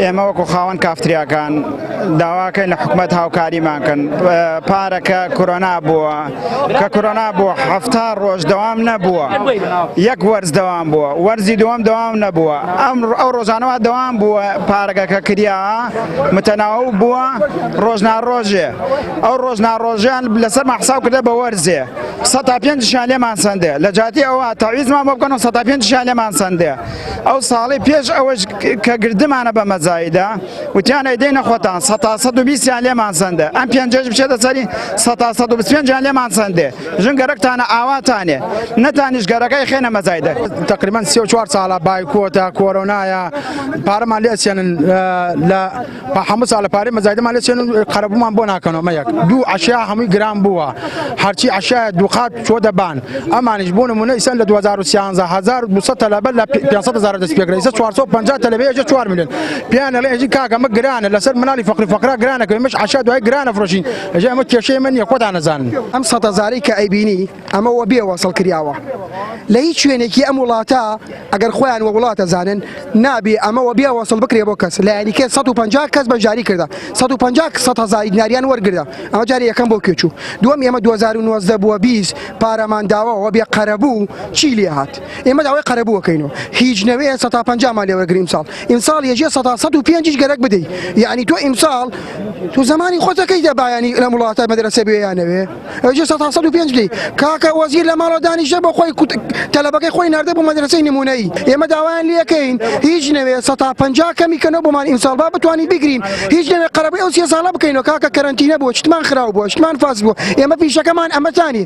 ئێمە وەکو خاوەن کافتریاکان داواکەین لە حکومەت هاوکاریمانکەن پارەکە کۆرۆنا بووە کە کۆرۆنا بووە 70 ڕۆژ دەوام نەبووە یەک وەرز دەوام بووە وەرزی دووەم دەوام نەبووە ئەو ڕۆژانەوە دەوام بووە پارەکە کە کریاوە متەناوب بووە ڕۆژناڕۆژێ ئەو ڕۆژناڕۆژیان لەسەر مەحساب کردە بە وەرزێ 105 لێمان سندێ لە جاتی ئەوە تاویزمان بۆ بکەن و 105 لێمان سندێ ئەو ساڵی پێش ئەوەش کە گردمانە بە مەزایدا وتیان ئەیدەینە خۆتان 120 لێمان سندێ ئەم پێنجەش بچێتە سەری 125 لێمان سندێ ژنگەرەکتانە ئاواتانێ نەتانیش گەرەکەی خێنە مەزایدە تقریبا 34 ساڵە بایکۆتە کۆرۆنایە پارەمان لێسێنن لە هەموو ساڵە پارەی مەزایدەمان لێسێنن قەرەبوومان بۆ ناکەنەوە مەیەک دوو عەشیا هەمووی گران بووە هەرچی عەشایە دووقات چۆ دەبان ئەمانیش بۆ نمونە ئیسەن لە 2013 1200 تەلەبەر لە 500,000 دەست پێکرا ئیسە 450 تەلەبەر ئێجە 4 میلیۆن پیان ئەڵێ ئێجی کاکە ئەمە گرانە لەسەر مناڵی فەقری فەقرا گرانەکە ئێمەش عەشا دوای گرانە فرۆشین ئێجا ئەمە کێشەی من نییە خۆتان نەزانن ئەم 100,000 کە ئەیبینی ئەمەوە بێ وەسڵ کراوە لە هیچ شوێنێکی ئەم وڵاتە ئەگەر خۆیان وە وڵاتە زانن نابێ ئەمەوە بێ وەسڵ بکرێ بۆ کەس لە یانیکە 150 کەس بەشداری کردە 150,000 دیناریان وەرگردا ئەمە جاری یەکەم بۆ کێچوو دووەم ئێمە 2019 بووە 20 پارەمان داوەوە بێ قەرەبوو چی لێ هات ئێمە داوای قەرەبووەکەینەوە هیچ نەوەیە 150 مان لێ وەرگری ئیمساڵ یەجێ 105 گەرەک بدەی یعنی تۆ ئیمساڵ تو زمانی خۆتەکەی دەبایانی لە وڵاتە مەدرسە بێیانەوێ ئەوجێ 105 لێ کاکە وەزیر لە ماڵە دانیشە بۆ خۆی تەلەبەکەی خۆی ناردە بۆ مەدرسەی نمونەیی ئێمە داوایان لێکەین هیچ نەوێ 150 کەمیکەنەوە بۆمان ئیمساڵ با بتوانین بگرین هیچ نەوێ قەرەبەی ئەو 30 ساڵە بکەینەوە کاکە کەرەنتینە بووە چتمان خراو بووە چتمان فاس بووە ئێمە پیشەکەمان ئەمەتانی